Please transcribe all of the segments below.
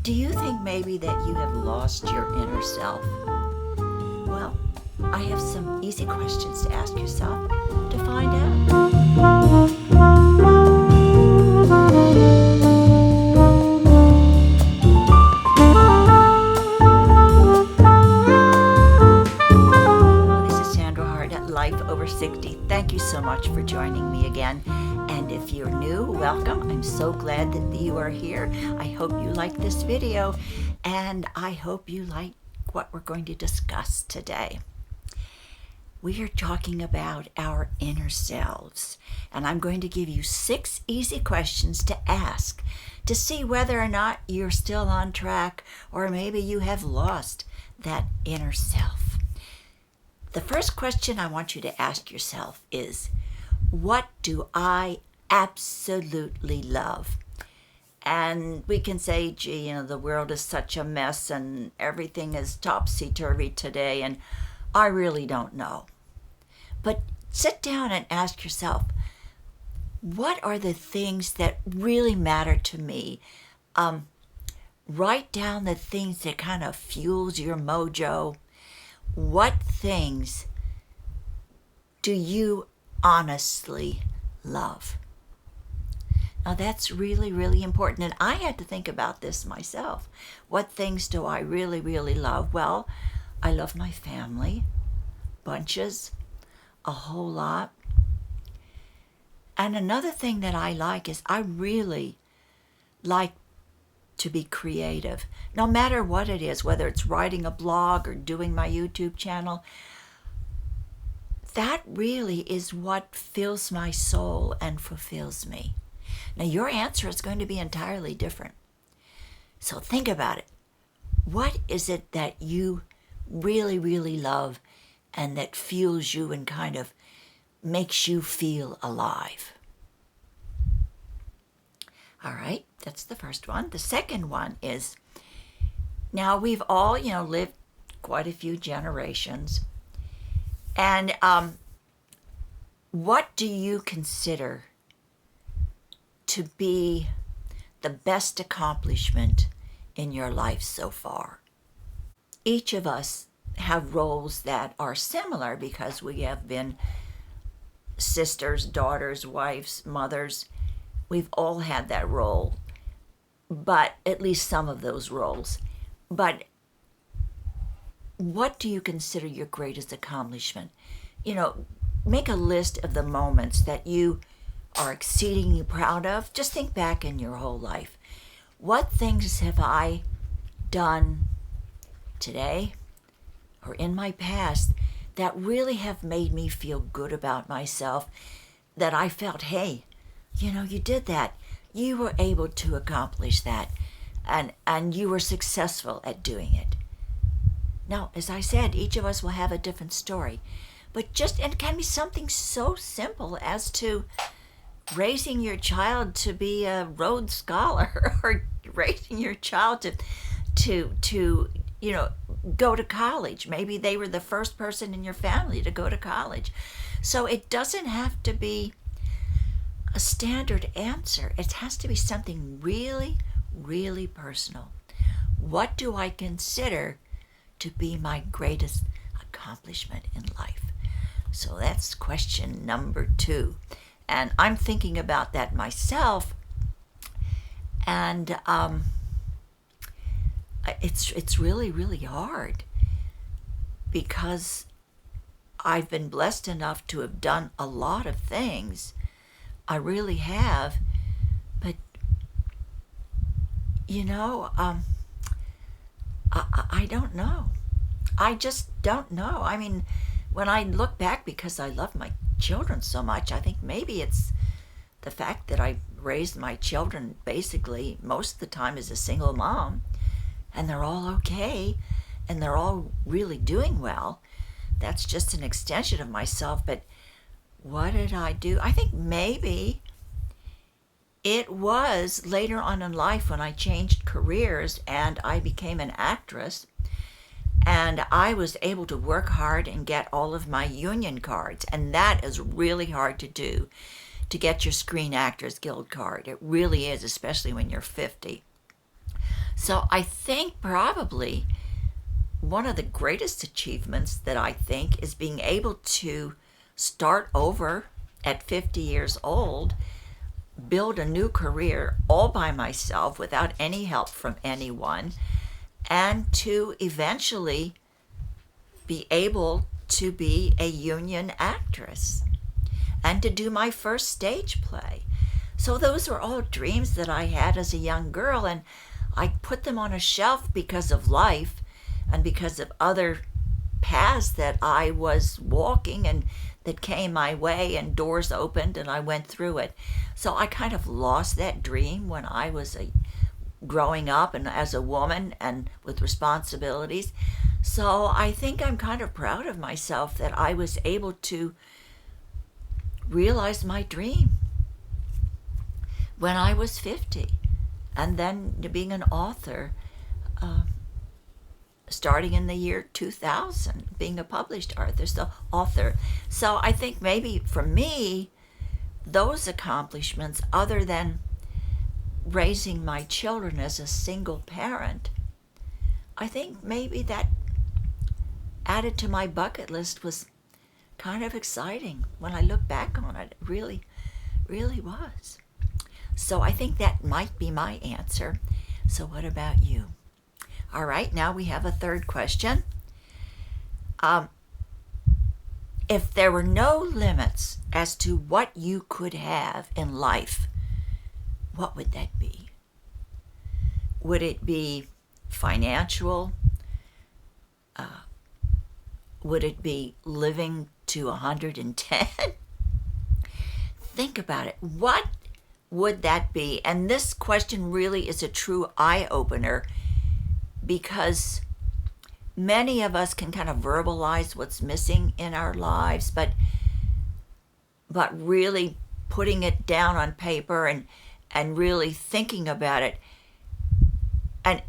Do you think maybe that you have lost your inner self? Well, I have some easy questions to ask yourself to find out. This is Sandra Hart at Life Over 60. Thank you so much for joining me again. And if you're new, welcome. I'm so glad that you are here. I hope you like this video, and I hope you like what we're going to discuss today. We are talking about our inner selves, and I'm going to give you 6 easy questions to ask to see whether or not you're still on track, or maybe you have lost that inner self. The first question I want you to ask yourself is, what do I absolutely love? And we can say, gee, the world is such a mess and everything is topsy-turvy today, and I really don't know. But sit down and ask yourself, what are the things that really matter to me? Write down the things that kind of fuels your mojo. What things do you honestly love? Now that's really, really important. And I had to think about this myself. What things do I really, really love? Well, I love my family, bunches, a whole lot. And another thing that I like is I really like to be creative. No matter what it is, whether it's writing a blog or doing my YouTube channel, that really is what fills my soul and fulfills me. Now, your answer is going to be entirely different. So think about it. What is it that you really, really love and that fuels you and kind of makes you feel alive? All right, that's the first one. The second one is, now we've all, lived quite a few generations. And what do you consider to be the best accomplishment in your life so far? Each of us have roles that are similar because we have been sisters, daughters, wives, mothers. We've all had that role, but at least some of those roles. But what do you consider your greatest accomplishment? Make a list of the moments that you are exceedingly proud of. Just think back in your whole life. What things have I done today or in my past that really have made me feel good about myself, that I felt, hey, you did that. You were able to accomplish that, and you were successful at doing it. Now, as I said, each of us will have a different story, but and it can be something so simple as to raising your child to be a Rhodes Scholar, or raising your child to go to college. Maybe they were the first person in your family to go to college. So it doesn't have to be a standard answer. It has to be something really, really personal. What do I consider to be my greatest accomplishment in life? So that's question number 2. And I'm thinking about that myself. And it's really, really hard, because I've been blessed enough to have done a lot of things. I really have. But, I don't know. I just don't know. I mean, when I look back, because I love my children so much, I think maybe it's the fact that I raised my children basically most of the time as a single mom, and they're all okay, and they're all really doing well. That's just an extension of myself. But what did I do? I think maybe it was later on in life when I changed careers and I became an actress, and I was able to work hard and get all of my union cards. And that is really hard to do, to get your Screen Actors Guild card. It really is, especially when you're 50. So I think probably one of the greatest achievements that I think is being able to start over at 50 years old, build a new career all by myself without any help from anyone, and to eventually be able to be a union actress and to do my first stage play. So those were all dreams that I had as a young girl, and I put them on a shelf because of life and because of other paths that I was walking and that came my way, and doors opened and I went through it. So I kind of lost that dream when I was growing up and as a woman and with responsibilities. So I think I'm kind of proud of myself that I was able to realize my dream when I was 50, and then being an author starting in the year 2000, being a published author. So I think maybe for me, those accomplishments, other than raising my children as a single parent, I think maybe that added to my bucket list was kind of exciting when I look back on it. It really, really was. So I think that might be my answer. So what about you? All right, now we have a third question. If there were no limits as to what you could have in life, what would that be? Would it be financial? Would it be living to 110? Think about it. What would that be? And this question really is a true eye-opener, because many of us can kind of verbalize what's missing in our lives, but really putting it down on paper and really thinking about it,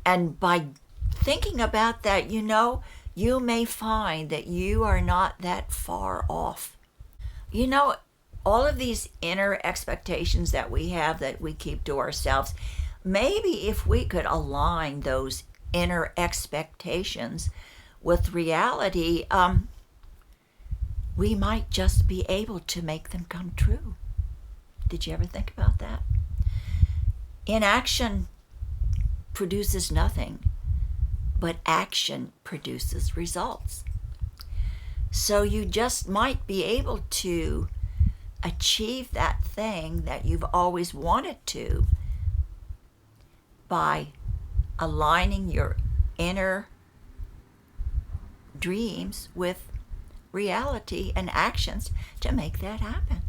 and by thinking about that, you may find that you are not that far off. All of these inner expectations that we have that we keep to ourselves, maybe if we could align those inner expectations with reality, we might just be able to make them come true. Did you ever think about that? Inaction produces nothing, but action produces results. So you just might be able to achieve that thing that you've always wanted to by aligning your inner dreams with reality and actions to make that happen.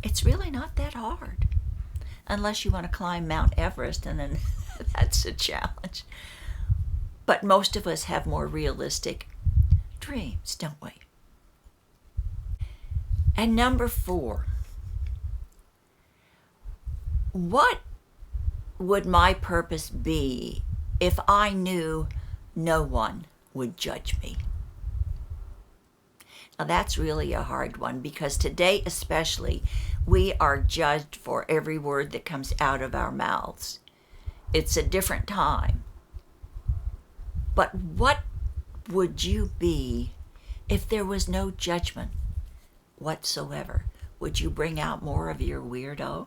It's really not that hard, unless you want to climb Mount Everest, and then that's a challenge. But most of us have more realistic dreams, don't we? And number 4, what would my purpose be if I knew no one would judge me? Now that's really a hard one, because today especially, we are judged for every word that comes out of our mouths. It's a different time. But what would you be if there was no judgment whatsoever? Would you bring out more of your weirdo,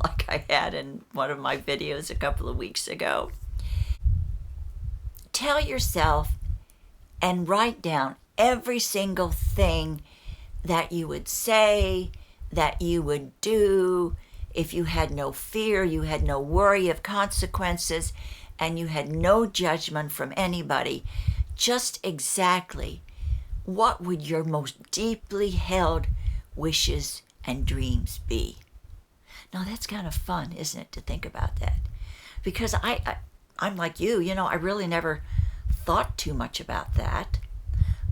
like I had in one of my videos a couple of weeks ago? Tell yourself and write down every single thing that you would say, that you would do, if you had no fear, you had no worry of consequences, and you had no judgment from anybody. Just exactly what would your most deeply held wishes and dreams be? Now that's kind of fun, isn't it, to think about that? Because I'm like you, I really never thought too much about that.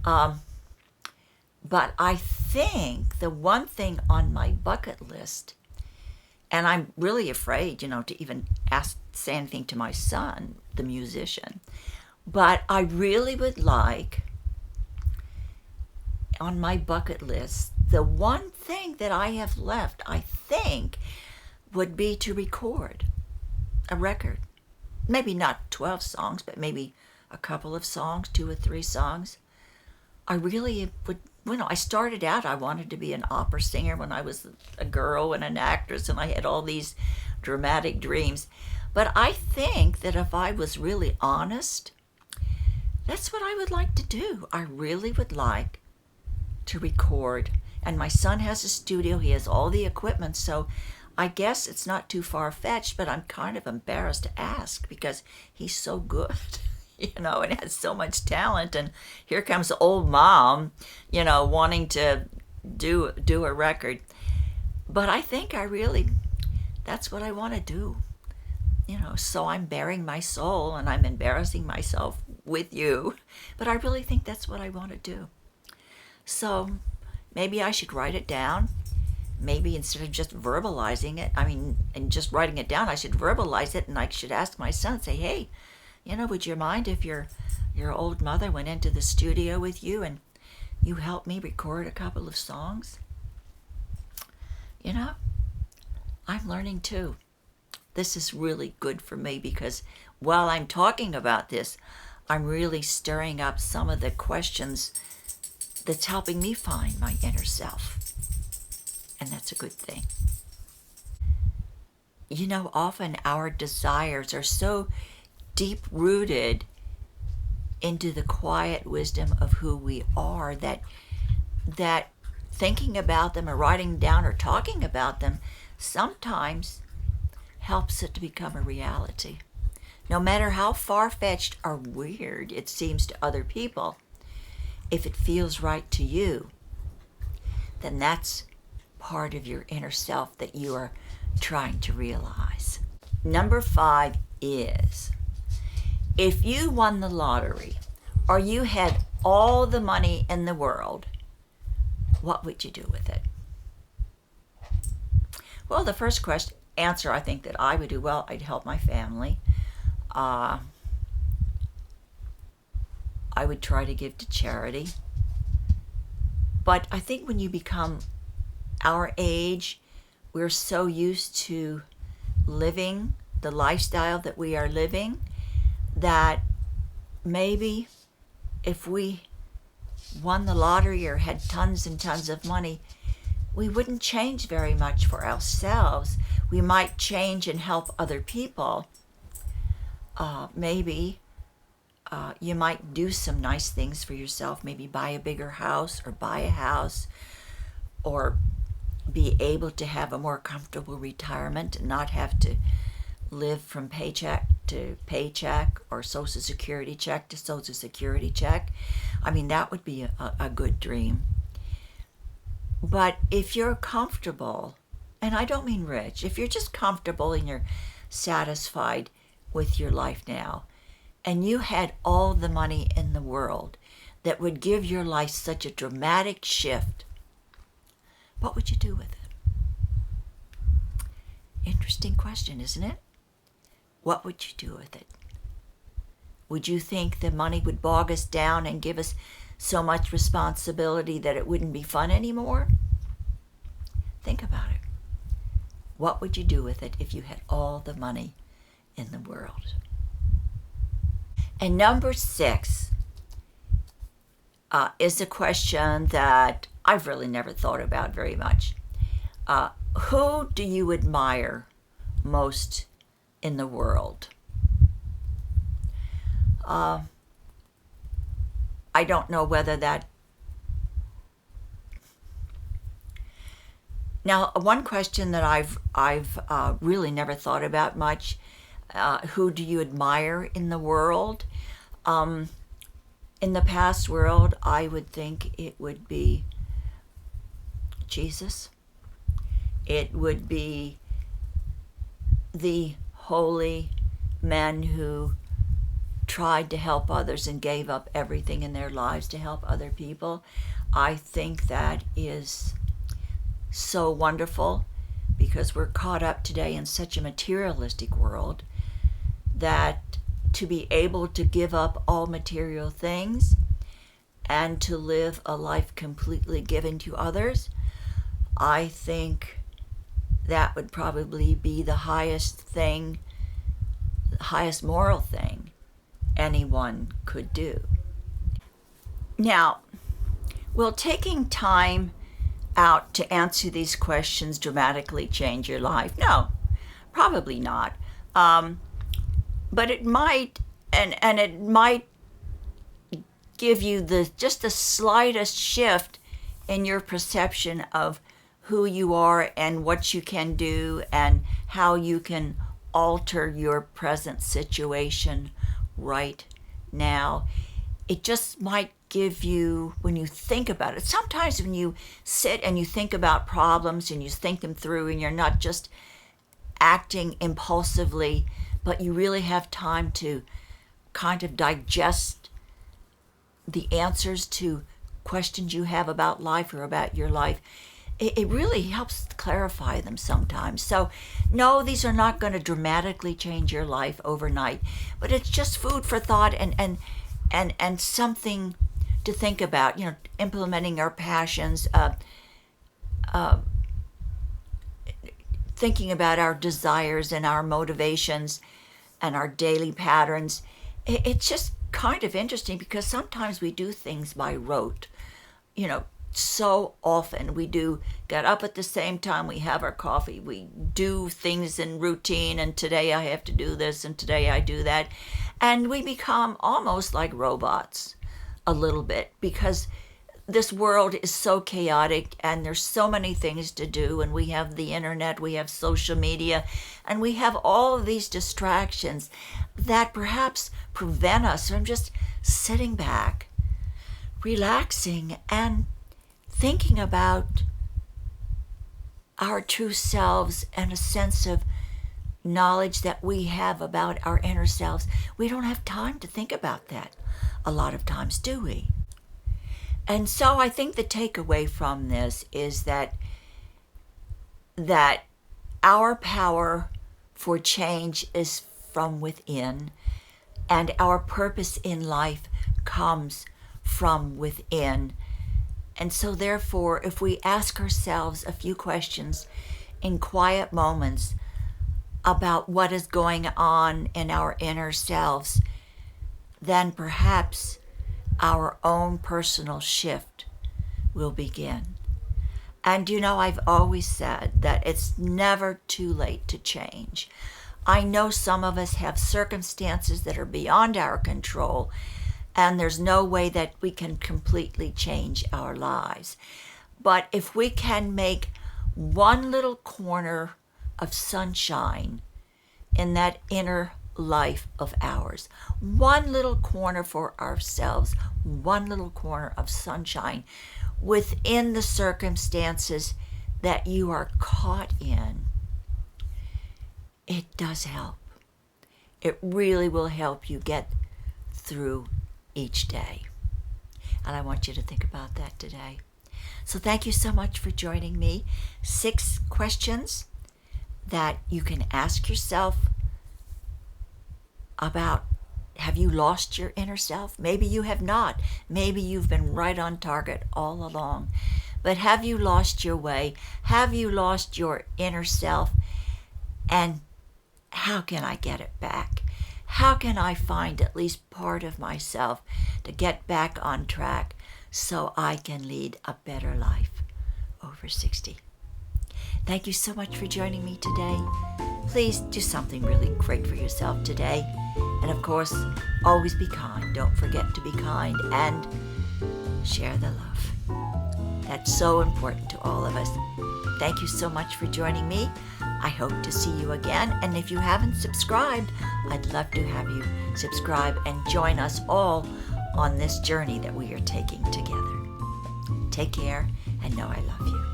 But I think the one thing on my bucket list, and I'm really afraid, to even say anything to my son, the musician, but I really would like, on my bucket list, the one thing that I have left, I think, would be to record a record. maybe not 12 songs, but maybe a couple of songs, 2 or 3 songs. I really would, I started out, I wanted to be an opera singer when I was a girl and an actress, and I had all these dramatic dreams. But I think that if I was really honest, that's what I would like to do. I really would like to record. And my son has a studio, he has all the equipment, so I guess it's not too far-fetched, but I'm kind of embarrassed to ask because he's so good. And has so much talent, and here comes old mom, wanting to do a record. But I think that's what I want to do. So I'm bearing my soul and I'm embarrassing myself with you, but I really think that's what I want to do. So maybe I should write it down. Maybe instead of just verbalizing it, and just writing it down, I should verbalize it, and I should ask my son, say, hey, would you mind if your old mother went into the studio with you and you helped me record a couple of songs? I'm learning too. This is really good for me because while I'm talking about this, I'm really stirring up some of the questions that's helping me find my inner self. And that's a good thing. Often our desires are so deep-rooted into the quiet wisdom of who we are that thinking about them or writing down or talking about them sometimes helps it to become a reality. No matter how far-fetched or weird it seems to other people, if it feels right to you, then that's part of your inner self that you are trying to realize. Number 5 is, if you won the lottery or you had all the money in the world, what would you do with it? Well, the first answer I think that I would do, well, I'd help my family. I would try to give to charity. But I think when you become our age, we're so used to living the lifestyle that we are living that maybe if we won the lottery or had tons and tons of money, we wouldn't change very much for ourselves. We might change and help other people. Maybe you might do some nice things for yourself, maybe buy a bigger house or buy a house, or be able to have a more comfortable retirement and not have to live from paycheck to paycheck or Social Security check to Social Security check. That would be a good dream. But if you're comfortable, and I don't mean rich, if you're just comfortable and you're satisfied with your life now, and you had all the money in the world that would give your life such a dramatic shift, what would you do with it? Interesting question, isn't it? What would you do with it? Would you think the money would bog us down and give us so much responsibility that it wouldn't be fun anymore? Think about it. What would you do with it if you had all the money in the world? And number 6 is a question that I've really never thought about very much. Who do you admire most in the world? I don't know whether that... Now, one question that I've really never thought about much, who do you admire in the world? In the past world, I would think it would be Jesus. It would be the holy men who tried to help others and gave up everything in their lives to help other people. I think that is so wonderful because we're caught up today in such a materialistic world that to be able to give up all material things and to live a life completely given to others, I think that would probably be the highest thing highest moral thing anyone could do. Now, will taking time out to answer these questions dramatically change your life? No, probably not. But it might, and it might give you just the slightest shift in your perception of who you are and what you can do and how you can alter your present situation right now. It just might give you, when you think about it, sometimes when you sit and you think about problems and you think them through and you're not just acting impulsively, but you really have time to kind of digest the answers to questions you have about life or about your life, it really helps clarify them sometimes. So no, these are not going to dramatically change your life overnight, but it's just food for thought and something to think about, implementing our passions, thinking about our desires and our motivations and our daily patterns. It's just kind of interesting because sometimes we do things by rote. So often we do get up at the same time, we have our coffee, we do things in routine, and today I have to do this and today I do that. And we become almost like robots a little bit because this world is so chaotic and there's so many things to do, and we have the internet, we have social media, and we have all of these distractions that perhaps prevent us from just sitting back, relaxing, and thinking about our true selves and a sense of knowledge that we have about our inner selves. We don't have time to think about that a lot of times, do we? And so I think the takeaway from this is that our power for change is from within, and our purpose in life comes from within. And so therefore, if we ask ourselves a few questions in quiet moments about what is going on in our inner selves, then perhaps our own personal shift will begin. And I've always said that it's never too late to change. I know some of us have circumstances that are beyond our control, and there's no way that we can completely change our lives. But if we can make one little corner of sunshine in that inner life of ours, one little corner for ourselves, one little corner of sunshine within the circumstances that you are caught in, it does help. It really will help you get through each day. And I want you to think about that today. So thank you so much for joining me. 6 questions that you can ask yourself about, have you lost your inner self? Maybe you have not. Maybe you've been right on target all along. But have you lost your way? Have you lost your inner self? And how can I get it back? How can I find at least part of myself to get back on track so I can lead a better life over 60? Thank you so much for joining me today. Please do something really great for yourself today. And of course, always be kind. Don't forget to be kind and share the love. That's so important to all of us. Thank you so much for joining me. I hope to see you again. And if you haven't subscribed, I'd love to have you subscribe and join us all on this journey that we are taking together. Take care and know I love you.